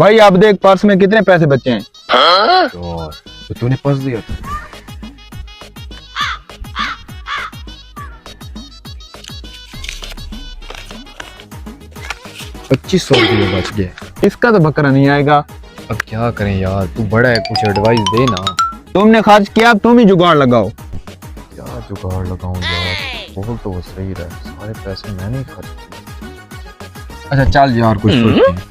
भाई आप देख पर्स में कितने पैसे बचे हैं। तो तूने पर्स दिया था। ₹2500 बच गए। इसका तो बकरा नहीं आएगा। अब क्या करें यार, तू बड़ा है, कुछ एडवाइस दे ना। तुमने खर्च किया, अब तुम ही जुगाड़ लगाओ। क्या जुगाड़ लगाऊं यार, बोल तो वो सही रहा, सारे पैसे मैंने ही खर्च किए। अच्छा चल यार, कुछ सोचते हैं।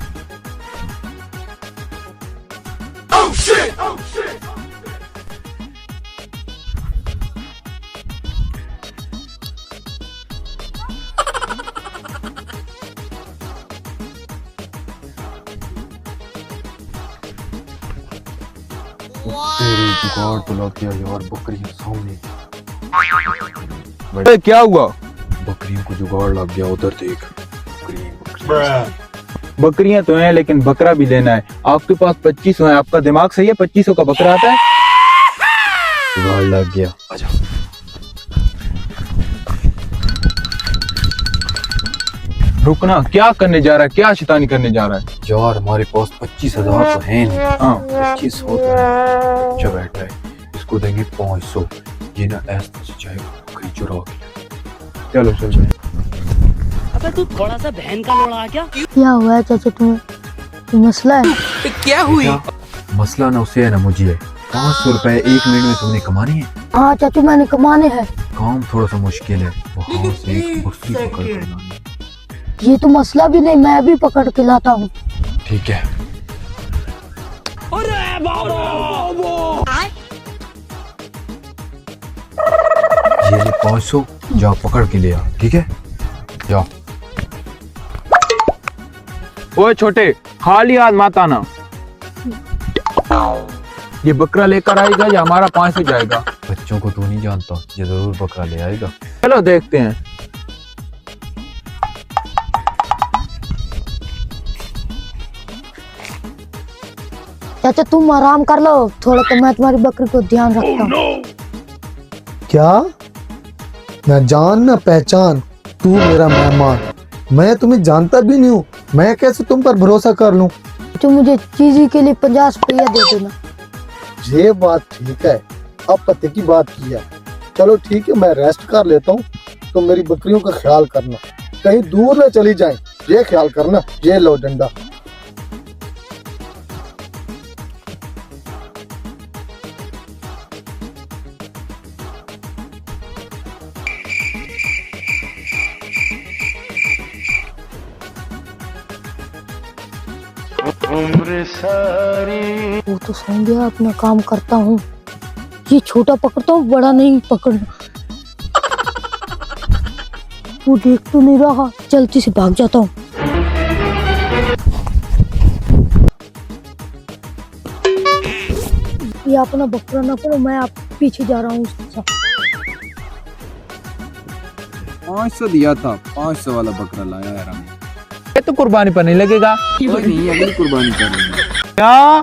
तेरी जुगाड़ तो लग गया यार, बकरियां सामने। अरे क्या हुआ? बकरियों को जुगाड़ लग गया, उधर देख। बकरियां तो हैं लेकिन बकरा भी लेना है। आपके पास 2500 है, आपका दिमाग सही है? 2500 का बकरा आता है? जुगाड़ लग गया, आजा। रुकना, क्या करने जा रहा है? क्या शैतानी करने जा रहा है? यार हमारे पास 25,000 तो है नहीं। हाँ 2500 तो है। अच्छा बैठा है, इसको देंगे 500। ये ना ऐसा से चाहे बकरी चुरा के ले। चलो चल भाई। अबे तू थोड़ा सा बहन का लोड़ा क्या? क्या हुआ है चाचा तुम्हें? कोई मसला है? क्या हुई? मसला ना उसे है ना मुझे है। 500 रुपए 1 मिनट में तुमने कमाने हैं। हाँ चाचू मैंने कमाने हैं। काम थोड़ा सा मुश्किल है, वहाँ से एक बकरी पकड़ कर लानी। ये तो मसला भी नहीं, मैं भी पकड़ के लाता हूँ। ठीक है। अरे बाबा! ये ले 500, जाओ पकड़ के ले आ, ठीक है? जाओ। ओए छोटे, खाली हाथ मत आना। ये बकरा लेकर आएगा या हमारा 500 जाएगा? बच्चों को तू नहीं जानता, ये जरूर बकरा ले आएगा। चलो देखते हैं। चाचा तुम आराम कर लो थोड़ा, तो मैं तुम्हारी बकरी को ध्यान रखता हूँ। क्या? न जान न पहचान, तू मेरा मेहमान। मैं तुम्हें जानता भी नहीं हूँ, मैं कैसे तुम पर भरोसा कर लूं? तो मुझे चीजी के लिए 50 रुपया दे देना। ये बात ठीक है, अब पते की बात की है। चलो ठीक है, मैं रेस्ट कर लेता हूँ। तो मेरी बकरियों का ख्याल करना, कहीं दूर न चली जाएं, ये ख्याल करना। ये लो डंडा। वो तो सो गया, अपना काम करता हूँ। ये छोटा पकड़ता हूँ, बड़ा नहीं पकड़ना। वो देख तो नहीं रहा, जल्दी से भाग जाता हूँ। ये अपना बकरा ना पड़ो, मैं आप पीछे जा रहा हूँ उसके साथ। 500 दिया था, 500 वाला बकरा लाया यार हमने। ये तो कुर्बानी पर नहीं लगेगा। कोई नहीं, अगली कुर्बानी कर लेंगे। क्या?